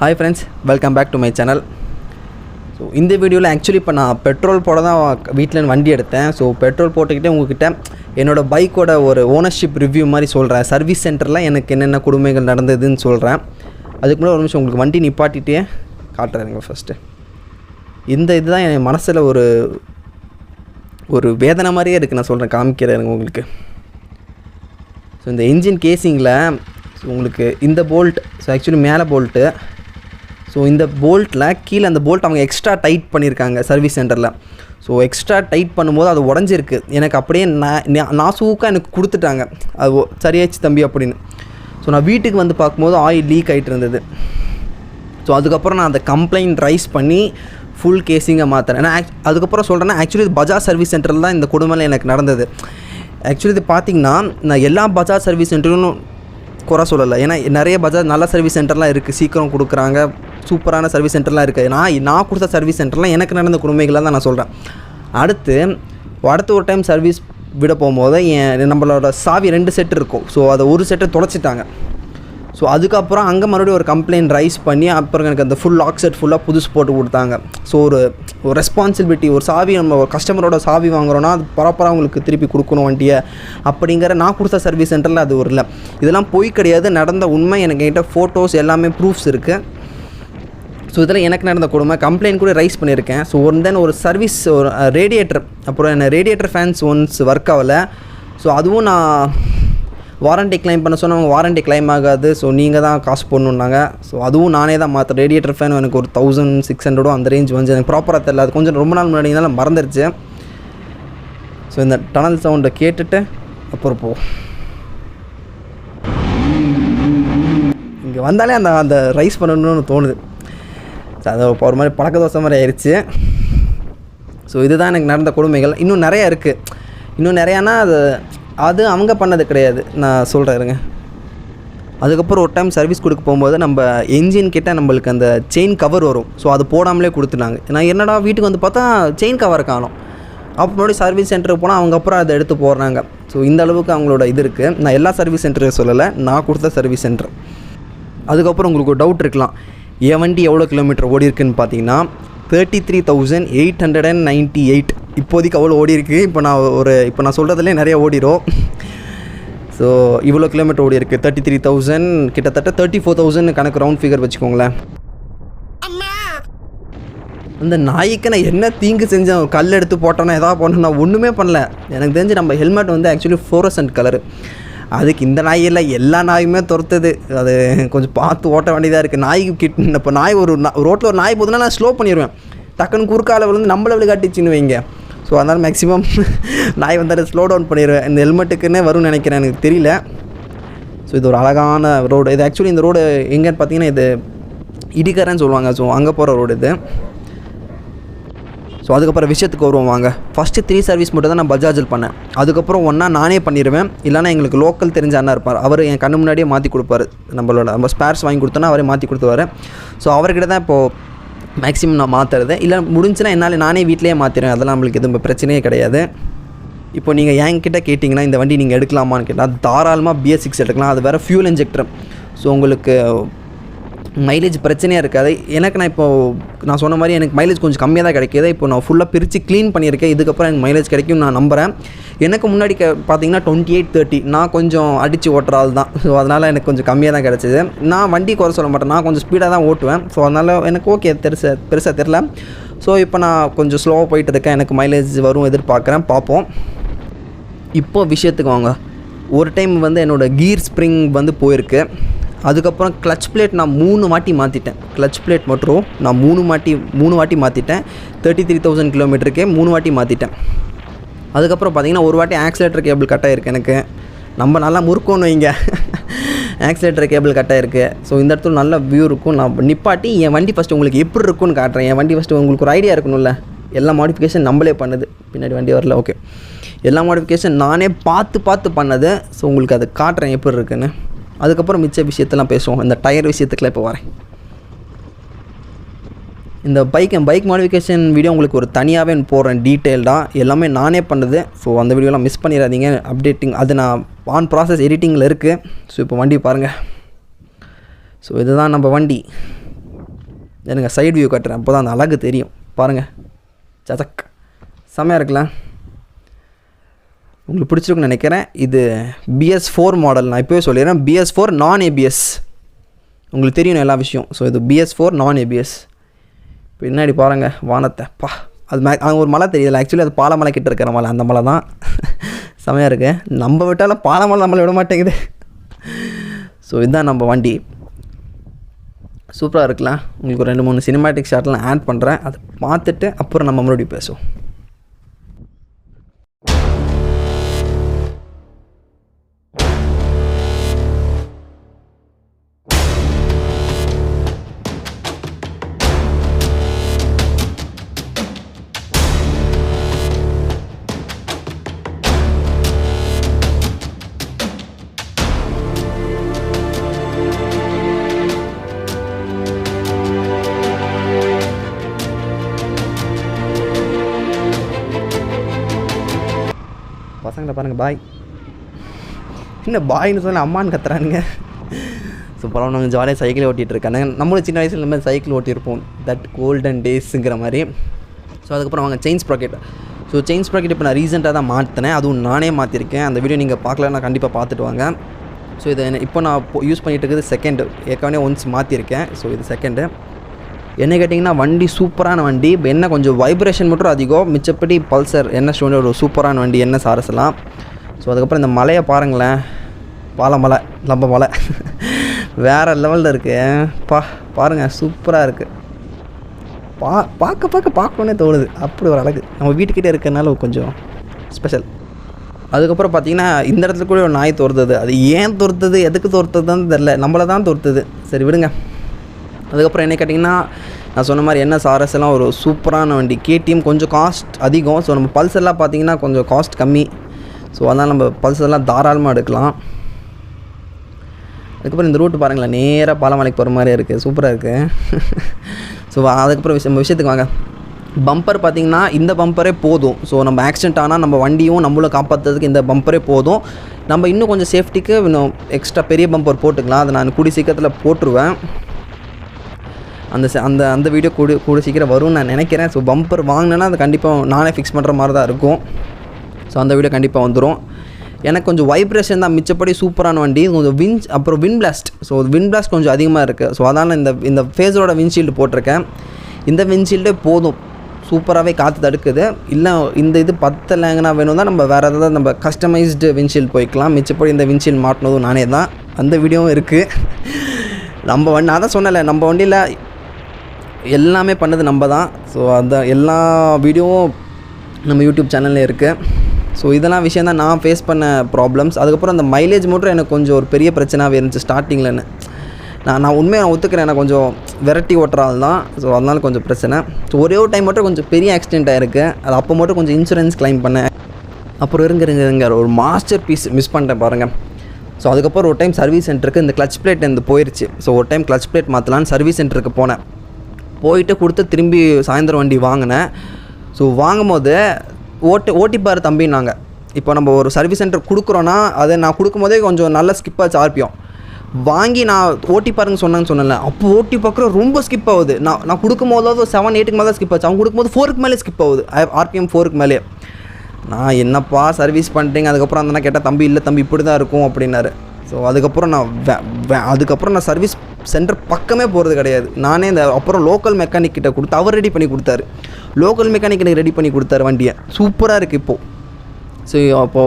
Hi friends, welcome back to my channel. So இந்த வீடியோல actually இப்ப நான் பெட்ரோல் போட தான் வீட்ல வண்டி எடுத்தேன். So பெட்ரோல் போட்டுக்கிட்டே உங்ககிட்ட என்னோட பைக்கோட ஒரு ஓனர்ஷிப் ரிவ்யூ மாதிரி சொல்றேன். சர்வீஸ் சென்டர்ல எனக்கு என்னென்ன கொடுமைகள் நடந்ததுன்னு சொல்றேன். அதுக்கு முன்னாடி ஒரு நிமிஷம் உங்களுக்கு வண்டி நிப்பாட்டிட்டே காட்டுறேங்க ஃபர்ஸ்ட். இந்த இதுதான் என் மனசுல ஒரு வேதனை மாதிரியே இருக்கு நான் சொல்றேன் காமிக்கிறேன் உங்களுக்கு. ஸோ இந்த என்ஜின் கேசிங்கில் உங்களுக்கு இந்த போல்ட் ஸோ ஆக்சுவலி மேலே போல்ட்டு ஸோ இந்த போல்ட்டில் கீழே அந்த போல்ட் அவங்க எக்ஸ்ட்ரா டைட் பண்ணியிருக்காங்க சர்வீஸ் சென்டரில். ஸோ எக்ஸ்ட்ரா டைட் பண்ணும்போது அது உடஞ்சிருக்கு. எனக்கு அப்படியே நாசூக்காக எனக்கு கொடுத்துட்டாங்க, அது சரியாச்சு தம்பி அப்படின்னு. ஸோ நான் வீட்டுக்கு வந்து பார்க்கும்போது ஆயில் லீக் ஆகிட்டு இருந்தது. ஸோ அதுக்கப்புறம் நான் அந்த கம்ப்ளைண்ட் ரைஸ் பண்ணி ஃபுல் கேஸிங்கை மாற்றுறேன். ஏன்னா அதுக்கப்புறம் சொல்கிறேன்னா ஆக்சுவலி இது பஜாஜ் சர்வீஸ் சென்டரில் தான் இந்த கொடுமையில் எனக்கு நடந்தது. ஆக்சுவலி இது பார்த்திங்கன்னா நான் எல்லா பஜாஜ் சர்வீஸ் சென்டரும் குறை சொல்லலை. ஏன்னா நிறைய பஜாஜ் நல்ல சர்வீஸ் சென்டர்லாம் இருக்குது, சீக்கிரம் கொடுக்குறாங்க, சூப்பரான சர்வீஸ் சென்டர்லாம் இருக்குது. நான் கொடுத்த சர்வீஸ் சென்டர்லாம் எனக்கு நடந்த கொடுமைகளாக தான் நான் சொல்கிறேன். அடுத்து ஒரு டைம் சர்வீஸ் விட போகும்போது நம்மளோட சாவி 2 செட் இருக்கும். ஸோ அதை ஒரு செட்டை தொலைச்சிட்டாங்க. ஸோ அதுக்கப்புறம் அங்கே மறுபடியும் ஒரு கம்ப்ளைண்ட் ரைஸ் பண்ணி அப்புறம் எனக்கு அந்த ஃபுல் லாக் செட் ஃபுல்லாக புதுசு போட்டு கொடுத்தாங்க. ஸோ ஒரு ரெஸ்பான்சிபிலிட்டி, ஒரு சாவி நம்ம ஒரு கஸ்டமரோட சாவி வாங்குகிறோன்னா அது ப்ராப்பராக அவங்களுக்கு திருப்பி கொடுக்கணும் வண்டியை அப்படிங்கிற நான் கொடுத்த சர்வீஸ் சென்டரில் அது ஒரு இல்லை. இதெல்லாம் போய் கிடையாது, நடந்த உண்மை. எனக்கு என்கிட்ட ஃபோட்டோஸ் எல்லாமே ப்ரூஃப்ஸ் இருக்குது. ஸோ இதில் எனக்கு நடந்த கொடுமை கம்ப்ளைண்ட் கூட ரைஸ் பண்ணியிருக்கேன். ஸோ ஒரு சர்வீஸ் ஒரு ரேடியேட்டர், அப்புறம் என்ன ரேடியேட்டர் ஃபேன்ஸ் ஒன்ஸ் ஒர்க் ஆகலை. ஸோ அதுவும் நான் வாரண்ட்டி கிளைம் பண்ண சொன்னவங்க வாரண்ட்டி கிளைம் ஆகாது, ஸோ நீங்கள் தான் காசு போடணுன்னாங்க. ஸோ அதுவும் நானே தான் மாற்றேன். ரேடியேட்டர் ஃபேன் எனக்கு ஒரு 1600 அந்த ரேஞ்ச் வந்து எனக்கு ப்ராப்பராக தெரியல. அது கொஞ்சம் ரொம்ப நாள் முன்னாடினால மறந்துடுச்சு. ஸோ இந்த டனல் சவுண்டை கேட்டுட்டு அப்புறம் இங்கே வந்தாலே அந்த ரைஸ் பண்ணணும்னு தோணுது. ஸோ அது ஒரு மாதிரி பழக்க தோசை மாதிரி ஆயிடுச்சு. ஸோ இதுதான் எனக்கு நடந்த கொடுமைகள். இன்னும் நிறையா இருக்குது. இன்னும் நிறையானா அது அவங்க பண்ணது கிடையாது, நான் சொல்கிறேங்க. அதுக்கப்புறம் ஒரு டைம் சர்வீஸ் கொடுக்க போகும்போது நம்ம என்ஜின் கிட்ட நம்மளுக்கு அந்த செயின் கவர் வரும். ஸோ அது போடாமலே கொடுத்துட்டாங்க. நான் என்னடா வீட்டுக்கு வந்து பார்த்தா செயின் கவர் காணும். அப்போ மறுபடியும் சர்வீஸ் சென்டருக்கு போனால் அவங்க அப்புறம் அதை எடுத்து போடுறாங்க. ஸோ இந்த அளவுக்கு அவங்களோட இது இருக்குது. நான் எல்லா சர்வீஸ் சென்டரும் சொல்லலை, நான் கொடுத்த சர்வீஸ் சென்டர். அதுக்கப்புறம் உங்களுக்கு ஒரு டவுட் இருக்கலாம், என் வண்டி எவ்வளோ கிலோமீட்டர் ஓடி இருக்குன்னு பார்த்தீங்கன்னா 33,898 இப்போதைக்கு அவ்வளோ ஓடி இருக்குது. இப்போ நான் சொல்கிறதுலேயே நிறைய ஓடிடும். ஸோ இவ்வளோ கிலோமீட்டர் ஓடி இருக்குது. 33,000 கிட்டத்தட்ட 34,000 கணக்கு ரவுண்ட் ஃபிகர் வச்சுக்கோங்களேன். அந்த நாய்க்கு நான் என்ன தீங்கு செஞ்சேன்? கல் எடுத்து போட்டோன்னா எதாவது போட்டோன்னா ஒன்றுமே பண்ணல. எனக்கு தெரிஞ்சு நம்ம ஹெல்மெட் வந்து ஆக்சுவலி ஃப்ளோரசன்ட் கலரு. அதுக்கு இந்த நாயில் எல்லா நாயுமே துரத்துது. அது கொஞ்சம் பார்த்து ஓட்ட வேண்டியதாக இருக்குது. நாய்க்கு இப்போ நாய் ஒரு ரோட்டில் ஒரு நாய் போதுன்னா நான் ஸ்லோ பண்ணிடுவேன். டக்குன்னு குறுக்கால விழுந்து நம்மளை விழுகாட்டிச்சின்னு வைங்க. ஸோ அதனால் மேக்ஸிமம் நாய் வந்து அதை ஸ்லோ டவுன் பண்ணிடுவேன். இந்த ஹெல்மெட்டுக்குன்னே வரும்னு நினைக்கிறேன், எனக்கு தெரியல. ஸோ இது ஒரு அழகான ரோடு. இது ஆக்சுவலி இந்த ரோடு எங்கேன்னு பார்த்தீங்கன்னா இது இடிக்கரைன்னு சொல்லுவாங்க. ஸோ அங்கே போகிற ரோடு இது. ஸோ அதுக்கப்புறம் விஷயத்துக்கு வருவோம் வாங்க. ஃபஸ்ட்டு 3 சர்வீஸ் மட்டும் தான் நான் பஜாஜில் பண்ணேன். அதுக்கப்புறம் ஒன்றா நானே பண்ணிடுவேன், இல்லைனா எங்களுக்கு லோக்கல் தெரிஞ்ச அண்ணா இருப்பார், அவர் என் கண்ணு முன்னாடியே மாற்றி கொடுப்பார். நம்ம ஸ்பேர்ஸ் வாங்கி கொடுத்தோன்னா அவரே மாற்றி கொடுத்துருவார். ஸோ அவர்கிட்ட தான் இப்போது மேக்ஸிமம் நான் மாற்றுறது. இல்லை முடிஞ்சுன்னா நானே வீட்டிலேயே மாற்றிடுவேன். அதெல்லாம் நம்மளுக்கு எதுவும் பிரச்சனையே கிடையாது. இப்போ நீங்கள் என்கிட்ட கேட்டிங்கன்னா இந்த வண்டி நீங்கள் எடுக்கலாமான்னு கேட்டால் தாராளமாக BS6 எடுக்கலாம். அது வேறு ஃபியூல் இன்ஜெக்டர். ஸோ உங்களுக்கு மைலேஜ் பிரச்சனையாக இருக்காது. நான் சொன்ன மாதிரி எனக்கு மைலேஜ் கொஞ்சம் கம்மியாக தான் கிடைக்கிது. இப்போ நான் ஃபுல்லாக பிரித்து க்ளீன் பண்ணியிருக்கேன். இதுக்கப்புறம் எனக்கு மைலேஜ் கிடைக்கும் நான் நம்புகிறேன். எனக்கு முன்னாடி பார்த்தீங்கன்னா 28-30 நான் கொஞ்சம் அடித்து ஓட்டுறாள் தான். ஸோ அதனால் எனக்கு கொஞ்சம் கம்மியாக தான் கிடச்சிது. நான் வண்டி குறை சொல்ல மாட்டேன், நான் கொஞ்சம் ஸ்பீடாக தான் ஓட்டுவேன். ஸோ அதனால் எனக்கு ஓகே பெருசாக தெரில. ஸோ இப்போ நான் கொஞ்சம் ஸ்லோவாக போயிட்டு இருக்கேன். எனக்கு மைலேஜ் வரும் எதிர்பார்க்குறேன், பார்ப்போம். இப்போது விஷயத்துக்கு வாங்க. ஒரு டைம் வந்து என்னோடய கீர் ஸ்ப்ரிங் வந்து போயிருக்கு. அதுக்கப்புறம் கிளச் பிளேட் நான் 3 வாட்டி மாற்றிட்டேன். கிளச் பிளேட் மட்டும் நான் 3 வாட்டி மாற்றிட்டேன். 33,000 கிலோமீட்டருக்கே 3 வாட்டி மாற்றிட்டேன். அதுக்கப்புறம் பார்த்திங்கன்னா ஒரு வாட்டி ஆக்சிலேட்டர் கேபிள் கட் ஆகிருக்கு. எனக்கு நம்ம நல்லா முறுக்கணும் வைங்க, ஆக்சிலேட்டர் கேபிள் கட் ஆகிருக்கு. ஸோ இந்த இடத்துல நல்ல வியூ இருக்கும். நான் நிப்பாட்டி என் வண்டி ஃபஸ்ட்டு உங்களுக்கு எப்படி இருக்குன்னு காட்டுறேன். என் வண்டி ஃபஸ்ட்டு உங்களுக்கு ஒரு ஐடியா இருக்கணும்ல. எல்லா மாடிஃபிகேஷன் நம்மளே பண்ணுது. பின்னாடி வண்டி வரல, ஓகே. எல்லா மாடிஃபிகேஷன் நானே பார்த்து பண்ணது. ஸோ உங்களுக்கு அதை காட்டுறேன் எப்படி இருக்குன்னு. அதுக்கப்புறம் மிச்ச விஷயத்தெல்லாம் பேசுவோம். இந்த டயர் விஷயத்துக்குலாம் இப்போ வரேன். இந்த பைக் மாடிஃபிகேஷன் வீடியோ உங்களுக்கு ஒரு தனியாகவே போடுறேன் டீட்டெயில்டாக. எல்லாமே நானே பண்ணுது. ஸோ அந்த வீடியோலாம் மிஸ் பண்ணிடாதீங்க. அப்டேட்டிங் அது நான் ஆன் ப்ராசஸ் எடிட்டிங்கில் இருக்குது. ஸோ இப்போ வண்டி பாருங்கள். ஸோ இதுதான் நம்ம வண்டி. எனக்கு சைடு வியூ காட்டுறேன், அப்போ தான் அந்த அழகு தெரியும். பாருங்கள், சதக் செம்மையாக இருக்குல்ல. உங்களுக்கு பிடிச்சிருக்குன்னு நினைக்கிறேன். இது BS4 மாடல். நான் இப்போவே சொல்லிடுறேன், BS4 நான் ABS. உங்களுக்கு தெரியணும் எல்லா விஷயம். ஸோ இது BS4 நான் ABS. பின்னாடி பாருங்கள் வானத்தை, அது அங்கே ஒரு மலை தெரியல. ஆக்சுவலி அது பாலமலை கிட்ட இருக்கிற மலை, அந்த மலை தான். செமையாக இருக்குது. நம்ம விட்டாலும் பாலமலை நம்மளை விட மாட்டேங்குது. ஸோ இதுதான் நம்ம வண்டி. சூப்பராக இருக்கலாம். உங்களுக்கு ஒரு 2-3 சினிமேட்டிக் ஷாட்லாம் ஆட் பண்ணுறேன். அதை பார்த்துட்டு அப்புறம் நம்ம மறுபடியும் பேசுவோம். பசங்களை பாருங்கள், பாய். என்ன பாய்னு சொன்னால் அம்மான்னு கத்துறானுங்க. ஸோ பரவாயில்ல, நாங்கள் ஜாலியாக சைக்கிள் ஓட்டிகிட்டு இருக்காங்க. நம்மளும் சின்ன வயசில் இந்த மாதிரி சைக்கிள் ஓட்டியிருப்போம், தட் கோல்டன் டேஸுங்கிற மாதிரி. ஸோ அதுக்கப்புறம் அவங்க chain sprocket. So chain sprocket இப்போ நான் ரீசெண்டாக தான் மாற்றினேன், அதுவும் நானே மாற்றிருக்கேன். அந்த வீடியோ நீங்கள் பார்க்கலன்னா கண்டிப்பாக பார்த்துட்டு வாங்க. ஸோ இதை இப்போ நான் யூஸ் பண்ணிகிட்டு இருக்கிறது செகண்டு. ஏற்கனவே ஒன்ஸ் மாற்றிருக்கேன். ஸோ இது செகண்டு. என்ன கேட்டிங்கன்னா வண்டி சூப்பரான வண்டி. இப்போ என்ன கொஞ்சம் வைப்ரேஷன் மட்டும் அதிகம், மிச்சப்படி பல்சர் NS200 ஒரு சூப்பரான வண்டி, NS RSலாம். ஸோ அதுக்கப்புறம் இந்த மலையை பாருங்களேன், பாலமலை, நம்ம மலை வேறு லெவலில் இருக்குது. பாருங்கள், சூப்பராக இருக்குது. பார்க்கணுன்னே தோணுது, அப்படி ஒரு அழகு. நம்ம வீட்டுக்கிட்டே இருக்கிறனால கொஞ்சம் ஸ்பெஷல். அதுக்கப்புறம் பார்த்திங்கன்னா இந்த இடத்துல கூட ஒரு நாய் துரத்துது. அது ஏன் துரத்துது, எதுக்கு துரத்துதுன்னு தெரில, நம்மளை தான் துரத்துது. சரி விடுங்க. அதுக்கப்புறம் என்ன கேட்டிங்கன்னா, நான் சொன்ன மாதிரி NS RS எல்லாம் ஒரு சூப்பரான வண்டி. KTM கொஞ்சம் காஸ்ட் அதிகம். ஸோ நம்ம பல்சர்லாம் பார்த்திங்கன்னா கொஞ்சம் காஸ்ட் கம்மி. ஸோ அதனால் நம்ம பல்சர்லாம் தாராளமாக எடுக்கலாம். அதுக்கப்புறம் இந்த ரூட்டு பாருங்களேன், நேராக பாலமலைக்கு போகிற மாதிரியே இருக்குது, சூப்பராக இருக்குது. ஸோ அதுக்கப்புறம் விஷயத்துக்கு வாங்க. பம்பர் பார்த்திங்கன்னா இந்த பம்பரே போதும். ஸோ நம்ம ஆக்சிடென்ட் ஆனால் நம்ம வண்டியும் நம்மளும் காப்பாற்றுறதுக்கு இந்த பம்பரே போதும். நம்ம இன்னும் கொஞ்சம் சேஃப்டிக்கு இன்னும் எக்ஸ்ட்ரா பெரிய பம்பர் போட்டுக்கலாம். அதை நான் கூடி சீக்கிரத்தில் போட்டுருவேன். அந்த வீடியோ கூட சீக்கிரம் வரும்னு நான் நினைக்கிறேன். ஸோ பம்பர் வாங்கினேன்னா அது கண்டிப்பாக நானே ஃபிக்ஸ் பண்ணுற மாதிரி தான் இருக்கும். ஸோ அந்த வீடியோ கண்டிப்பாக வந்துடும். எனக்கு கொஞ்சம் வைப்ரேஷன் தான், மிச்சப்படி சூப்பரான வண்டி. கொஞ்சம் அப்புறம் wind blast. So wind blast கொஞ்சம் அதிகமாக இருக்குது. ஸோ அதனால் இந்த ஃபேஸரோட விண்ட்ஷீல்டு போட்டிருக்கேன். இந்த விண்ட்ஷீல்டே போதும், சூப்பராகவே காற்று தடுக்குது. இல்லை இந்த இது பத்தலைங்கன்னா வேணும் தான் நம்ம வேறு ஏதாவது நம்ம கஸ்டமைஸ்டு விண்ட்ஷீல்டு போய்க்கலாம். மிச்சப்படி இந்த விண்ட்ஷீல்டு மாட்டினதும் நானே தான். அந்த வீடியோவும் இருக்குது. நம்ம வண்டி நான் தான் சொன்னல, நம்ம வண்டியில் எல்லாமே பண்ணது நம்ம தான். ஸோ அந்த எல்லா வீடியோவும் நம்ம யூடியூப் சேனலில் இருக்குது. ஸோ இதெல்லாம் விஷயம் தான் நான் ஃபேஸ் பண்ண ப்ராப்ளம்ஸ். அதுக்கப்புறம் அந்த மைலேஜ் மட்டும் எனக்கு கொஞ்சம் ஒரு பெரிய பிரச்சனையாக இருந்துச்சு ஸ்டார்டிங்கில்னு. நான் உண்மையாக ஒத்துக்கிறேன், எனக்கு கொஞ்சம் வெரைட்டி ஓட்டுறாள் தான். ஸோ அதனால கொஞ்சம் பிரச்சனை. ஸோ ஒரே ஒரு டைம் மட்டும் கொஞ்சம் பெரிய ஆக்சிடென்ட் ஆகிருக்கு. அது அப்போ மட்டும் கொஞ்சம் இன்சூரன்ஸ் கிளைம் பண்ணேன். அப்புறம் இருங்க ஒரு மாஸ்டர் பீஸ் மிஸ் பண்ணிட்டேன் பாருங்கள். ஸோ அதுக்கப்புறம் ஒரு டைம் சர்வீஸ் சென்டருக்கு இந்த கிளச் பிளேட் இந்த போயிடுச்சு. ஸோ ஒரு டைம் கிளச் பிளேட் மாற்றலான்னு சர்வீஸ் சென்டருக்கு போனேன். போயிட்டு கொடுத்து திரும்பி சாயந்தரம் வண்டி வாங்கினேன். ஸோ வாங்கும்போது ஓட்டிப்பார் தம்பின்னாங்க. இப்போ நம்ம ஒரு சர்வீஸ் சென்டர் கொடுக்குறோன்னா அதை நான் கொடுக்கும்போதே கொஞ்சம் நல்ல ஸ்கிப்பாச்சு ஆர்பிஎம். வாங்கி நான் ஓட்டி பாருங்க சொன்னேன்ல, அப்போ ஓட்டி பார்க்குற ரொம்ப ஸ்கிப் ஆகுது. நான் கொடுக்கும்போது 7-8க்கு மேலே தான் ஸ்கிப் ஆச்சு. அவங்க கொடுக்கும்போது 4க்கு மேலே ஸ்கிப் ஆகுது, ஆர்பிஎம் 4க்கு மேலே. நான் என்னப்பா சர்வீஸ் பண்ணிட்டேங்க. அதுக்கப்புறம் அந்த கேட்டால் தம்பி இல்லை தம்பி இப்படி தான் இருக்கும் அப்படின்னாரு. ஸோ அதுக்கப்புறம் நான் சர்வீஸ் சென்டர் பக்கமே போகிறது கிடையாது. நானே அப்புறம் லோக்கல் மெக்கானிக் கிட்ட கொடுத்து அவர் ரெடி பண்ணி கொடுத்தாரு. லோக்கல் மெக்கானிக் எனக்கு ரெடி பண்ணி கொடுத்தாரு வண்டியை. சூப்பராக இருக்குது இப்போது. ஸோ இப்போ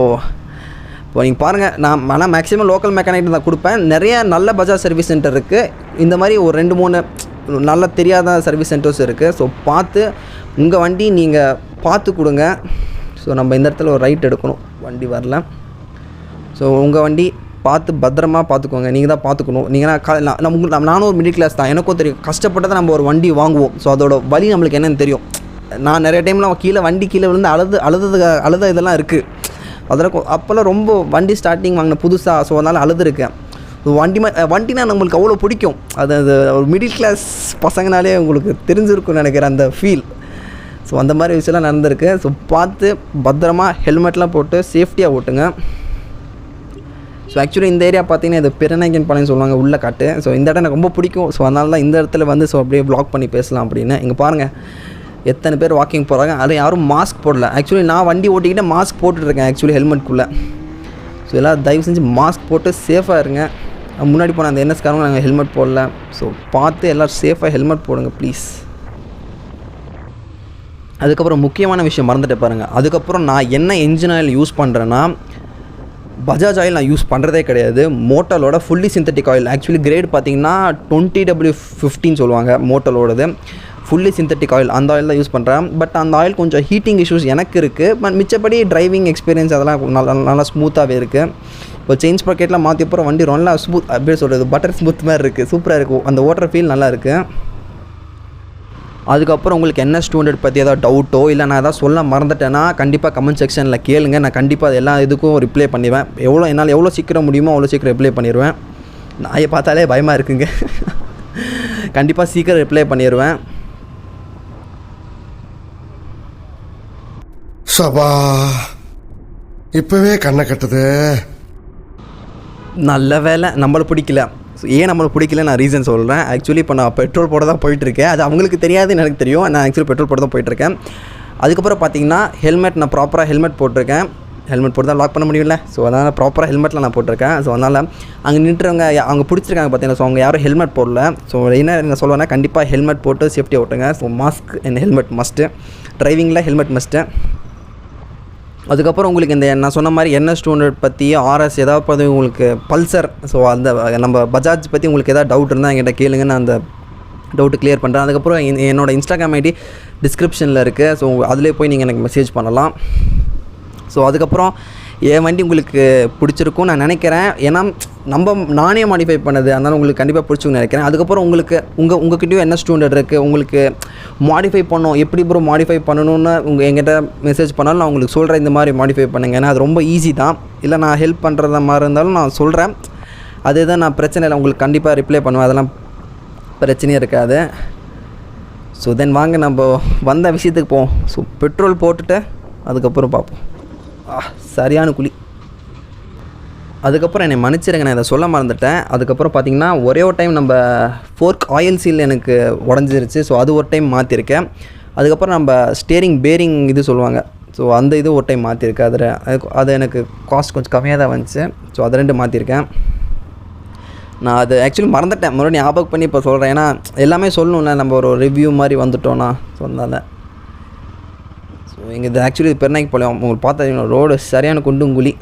நீங்கள் பாருங்கள், நான் மேக்ஸிமம் லோக்கல் மெக்கானிக் தான் கொடுப்பேன். நிறைய நல்ல பஜாஜ் சர்வீஸ் சென்டர் இருக்குது. இந்த மாதிரி ஒரு 2-3 நல்ல தெரியாத சர்வீஸ் சென்டர்ஸ் இருக்குது. ஸோ பார்த்து உங்கள் வண்டி நீங்கள் பார்த்து கொடுங்க. ஸோ நம்ம இந்த இடத்துல ஒரு ரைட் எடுக்கணும், வண்டி வரல. ஸோ உங்கள் வண்டி பார்த்து பத்திரமா பார்த்துக்கோங்க. நீங்கள் தான் பார்த்துக்கணும். நீங்கள் நானும் ஒரு மிடில் கிளாஸ் தான், எனக்கும் தெரியும் கஷ்டப்பட்டு தான் நம்ம ஒரு வண்டி வாங்குவோம். ஸோ அதோட வலி நம்மளுக்கு என்னென்னு தெரியும். நான் நிறைய டைமில் வண்டி கீழே விழுந்து அழுத இதெல்லாம் இருக்குது. அதெல்லாம் அப்போல்லாம் ரொம்ப வண்டி ஸ்டார்டிங் வாங்கின புதுசாக. ஸோ அதனால் அழுதுருக்கேன். வண்டினா நம்மளுக்கு அவ்வளோ பிடிக்கும். அது ஒரு மிடில் கிளாஸ் பசங்கனாலே உங்களுக்கு தெரிஞ்சிருக்கும்னு நினைக்கிறேன் அந்த ஃபீல். ஸோ அந்த மாதிரி விஷயம்லாம் நடந்திருக்கு. ஸோ பார்த்து பத்திரமா ஹெல்மெட்லாம் போட்டு சேஃப்டியாக ஓட்டுங்க. ஸோ ஆக்சுவலி இந்த ஏரியா பார்த்தீங்கன்னா இது பெருநாயக்கன் பாளையம் சொல்லுவாங்க, உள்ள காட்டு. ஸோ இந்த இடம் எனக்கு ரொம்ப பிடிக்கும். ஸோ அதனால தான் இந்த இடத்துல வந்து ஸோ அப்படியே வ்ளாக் பண்ணி பேசலாம் அப்படின்னு. இங்கே பாருங்கள் எத்தனை பேர் வாக்கிங் போகிறாங்க, அது யாரும் மாஸ்க் போடல. ஆக்சுவலி நான் வண்டி ஓட்டிக்கிட்டே மாஸ்க் போட்டுட்ருக்கேன் ஆக்சுவலி ஹெல்மெட்குள்ளே. ஸோ எல்லோரும் தயவு செஞ்சு மாஸ்க் போட்டு சேஃபாக இருங்க. முன்னாடி போன அந்த என்எஸ்காரங்க நாங்கள் ஹெல்மெட் போடல. ஸோ பார்த்து எல்லோரும் சேஃபாக ஹெல்மெட் போடுங்க ப்ளீஸ். அதுக்கப்புறம் முக்கியமான விஷயம் மறந்துட்டு பாருங்கள். அதுக்கப்புறம் நான் என்ன என்ஜின் ஆயில் யூஸ் பண்ணுறேன்னா, பஜாஜ் ஆயில் நான் யூஸ் பண்ணுறதே கிடையாது. மோட்டலோட fully synthetic oil. Actually grade பார்த்தீங்கன்னா 20W15 சொல்லுவாங்க மோட்டலோடது. ஃபுல்லி சிந்தட்டிக் ஆயில், அந்த ஆயில் தான் யூஸ் பண்ணுறேன். பட் அந்த ஆயில் கொஞ்சம் ஹீட்டிங் இஷ்யூஸ் எனக்கு இருக்குது. பட் மிச்சப்படி டிரைவிங் எக்ஸ்பீரியன்ஸ் அதெல்லாம் நல்லா ஸ்மூத்தாகவே இருக்குது. இப்போ செயின்ஸ் பாக்கெட்லாம் மாற்றி அப்புறம் வண்டி நல்லா ஸ்மூத் அப்படியே சொல்கிறது பட்டர் ஸ்மூத் மாதிரி இருக்குது. சூப்பராக இருக்குது, அந்த ஓட்டுற ஃபீல் நல்லா இருக்குது. அதுக்கப்புறம் உங்களுக்கு NS200 பற்றி ஏதாவது டவுட்டோ இல்லை நான் எதாவது சொல்ல மறந்துட்டேன்னா கண்டிப்பாக கமெண்ட் செக்ஷனில் கேளுங்க. நான் கண்டிப்பாக எல்லா இதுக்கும் ரிப்ளை பண்ணிடுவேன். என்னால் எவ்வளோ சீக்கிரம் முடியுமோ அவ்வளோ சீக்கிரம் ரிப்ளை பண்ணிடுவேன். நாயை பார்த்தாலே பயமாக இருக்குங்க. கண்டிப்பாக சீக்கிரம் ரிப்ளை பண்ணிடுவேன். சபா இப்போவே கண்ணை கட்டுது. நல்ல வேலை நம்மளை பிடிக்கல. ஏன் நம்மளை பிடிக்கல நான் ரீசன் சொல்கிறேன். ஆக்சுவலி இப்போ நான் பெட்ரோல் போட தான் போயிட்டுருக்கேன். அது அவங்களுக்கு தெரியாதுன்னு எனக்கு தெரியும். நான் ஆக்சுவலி பெட்ரோல் போட தான் போயிட்டுருக்கேன். அதுக்கப்புறம் பார்த்தீங்கன்னா ஹெல்மெட் நான் ப்ராப்பராக ஹெல்மெட் போட்டிருக்கேன். ஹெல்மெட் போட்டு தான் லாக் பண்ண முடியல. ஸோ அதனால் ப்ராப்பராக ஹெல்மெட்டில் நான் போட்டிருக்கேன். ஸோ அதனால் அங்கே நின்றுறவங்க அவங்க பிடிச்சிருக்காங்க பார்த்தீங்கன்னா. ஸோ அவங்க யாரும் ஹெல்மெட் போடல. ஸோ என்ன சொல்லுவேன்னா கண்டிப்பாக ஹெல்மெட் போட்டு சேஃப்டியாக ஓட்டுங்க. So mask and helmet must. டிரைவிங்கில் ஹெல்மெட் மஸ்ட்டு. அதுக்கப்புறம் உங்களுக்கு இந்த நான் சொன்ன மாதிரி NS200 பற்றி RS ஏதாவது பற்றி உங்களுக்கு பல்சர், ஸோ அந்த நம்ம பஜாஜ் பற்றி உங்களுக்கு எதாவது டவுட் இருந்தால் என்கிட்ட கேளுங்க, நான் அந்த டவுட்டு கிளியர் பண்ணுறேன். அதுக்கப்புறம் என்னோடய இன்ஸ்டாகிராம் ஐடி டிஸ்கிரிப்ஷனில் இருக்குது. ஸோ அதிலே போய் நீங்கள் எனக்கு மெசேஜ் பண்ணலாம். ஸோ அதுக்கப்புறம் என் வண்டி உங்களுக்கு பிடிச்சிருக்கும் நான் நினைக்கிறேன். ஏன்னா நானே மாடிஃபை பண்ணது, அதனால் உங்களுக்கு கண்டிப்பாக பிடிச்சிருக்குன்னு நினைக்கிறேன். அதுக்கப்புறம் உங்களுக்கு உங்கள்கிட்டயும் NS200 இருக்குது. உங்களுக்கு மாடிஃபை பண்ணணும், எப்படி ப்ரோ மாடிஃபை பண்ணணும்னு என்கிட்ட மெசேஜ் பண்ணாலும் நான் உங்களுக்கு சொல்கிறேன். இந்த மாதிரி மாடிஃபை பண்ணுங்க. ஏன்னா அது ரொம்ப ஈஸி தான். இல்லை நான் ஹெல்ப் பண்ணுறத மாதிரி இருந்தாலும் நான் சொல்கிறேன். அதே தான் நான் பிரச்சனை இல்லை, உங்களுக்கு கண்டிப்பாக ரிப்ளை பண்ணுவேன். அதெல்லாம் பிரச்சனையே இருக்காது. ஸோ தென் வாங்க நம்ம வந்த விஷயத்துக்கு போவோம். ஸோ பெட்ரோல் போட்டுட்டு அதுக்கப்புறம் பார்ப்போம். சரியான குழி. அதுக்கப்புறம் என்னை மன்னிச்சிருங்க, நான் இதை சொல்ல மறந்துட்டேன். அதுக்கப்புறம் பார்த்திங்கன்னா ஒரே ஒரு டைம் நம்ம ஃபோர்க் ஆயில் சீல் எனக்கு உடஞ்சிருச்சு. ஸோ அது ஒரு டைம் மாற்றிருக்கேன். அதுக்கப்புறம் நம்ம ஸ்டேரிங் பேரிங் இது சொல்லுவாங்க, ஸோ அந்த இது ஒரு டைம் மாற்றிருக்கேன். அது எனக்கு காஸ்ட் கொஞ்சம் கம்மியாக தான் வந்துச்சு. ஸோ அது 2 மாற்றிருக்கேன். நான் அது ஆக்சுவலி மறந்துட்டேன், மறுபடியும் ஞாபகம் பண்ணி இப்போ சொல்கிறேன். ஏன்னா எல்லாமே சொல்லணும்ல, நம்ம ஒரு ரிவ்யூ மாதிரி வந்துட்டோன்னா. ஸோ அதனால் ஸோ எங்கள் இது ஆக்சுவலி பெருநாய்க்கு பாளையம். உங்களுக்கு பார்த்தா ரோடு சரியான குண்டுங்குழி,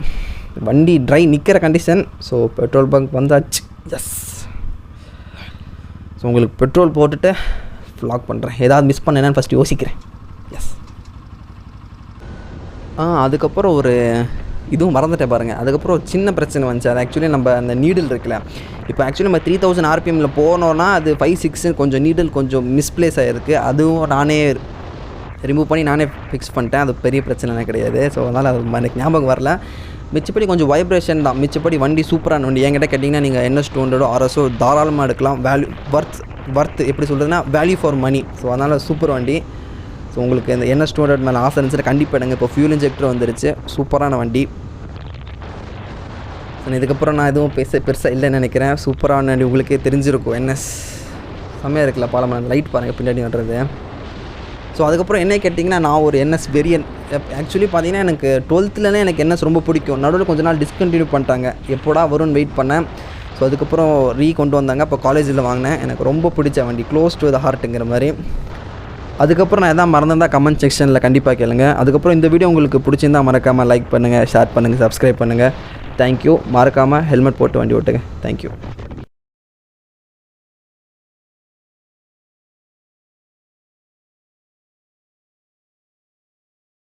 வண்டி ட்ரை நிற்கிற கண்டிஷன். ஸோ பெட்ரோல் பங்க் வந்தாச்சு. எஸ். ஸோ உங்களுக்கு பெட்ரோல் போட்டுட்டு வ்ளாக் பண்ணுறேன். ஏதாவது மிஸ் பண்ணேன்னு ஃபஸ்ட்டு யோசிக்கிறேன். எஸ். அதுக்கப்புறம் ஒரு இதுவும் மறந்துட்டேன் பாருங்கள். அதுக்கப்புறம் ஒரு சின்ன பிரச்சனை வந்துச்சு. அது ஆக்சுவலி நம்ம அந்த நீடில் இருக்குல்ல, இப்போ ஆக்சுவலி நம்ம 3000 RPMல போனோன்னா அது 5-6 கொஞ்சம் நீடில் கொஞ்சம் மிஸ்பிளேஸ் ஆகிருக்கு. அதுவும் நானே ரிமூவ் பண்ணி நானே ஃபிக்ஸ் பண்ணிட்டேன். அது பெரிய பிரச்சனை கிடையாது. ஸோ அதனால் அது எனக்கு ஞாபகம் வரல. மிச்சப்படி கொஞ்சம் வைப்ரேஷன் தான். மிச்சப்படி வண்டி சூப்பரான வண்டி. என்கிட்ட கேட்டிங்கன்னா நீங்கள் NS200 RSO தாராளமாக எடுக்கலாம். வேல்யூ வர்த் எப்படி சொல்கிறதுனா வேல்யூ ஃபார் மணி. ஸோ அதனால் சூப்பர் வண்டி. ஸோ உங்களுக்கு இந்த NS200 மேலே ஆசை இருந்துச்சுன்னா கண்டிப்பாக எடுங்க. இப்போ ஃபியூல் இன்ஜெக்டர் வந்துருச்சு, சூப்பரான வண்டி. இதுக்கப்புறம் நான் எதுவும் பெருசாக இல்லைன்னு நினைக்கிறேன். சூப்பரான வண்டி, உங்களுக்கே தெரிஞ்சிருக்கும். NS செம்மையாக இருக்குல்ல, பாலமரம் லைட் பாருங்கள் பின்னாடி வர்றது. ஸோ அதுக்கப்புறம் என்ன கேட்டிங்கன்னா நான் ஒரு NS வெரியன். ஆக்சுவலி பார்த்தீங்கன்னா எனக்கு 12th எனக்கு NS ரொம்ப பிடிக்கும். நடுவில் கொஞ்ச நாள் டிஸ்கண்டினியூ பண்ணிட்டாங்க, எப்போடா வரும்னு வெயிட் பண்ணேன். ஸோ அதுக்கப்புறம் கொண்டு வந்தாங்க. அப்போ காலேஜில் வாங்கினேன். எனக்கு ரொம்ப பிடிச்ச வண்டி, க்ளோஸ் டு த ஹார்ட்டுங்கிற மாதிரி. அதுக்கப்புறம் நான் எதாவது மறந்துருந்தால் கமெண்ட் செக்ஷனில் கண்டிப்பாக கேளுங்க. அதுக்கப்புறம் இந்த வீடியோ உங்களுக்கு பிடிச்சிருந்தால் மறக்காமல் லைக் பண்ணுங்கள், ஷேர் பண்ணுங்கள், சப்ஸ்கிரைப் பண்ணுங்கள். தேங்க்யூ. மறக்காமல் ஹெல்மெட் போட்டு வண்டி ஓட்டுங்க. தேங்க்யூ.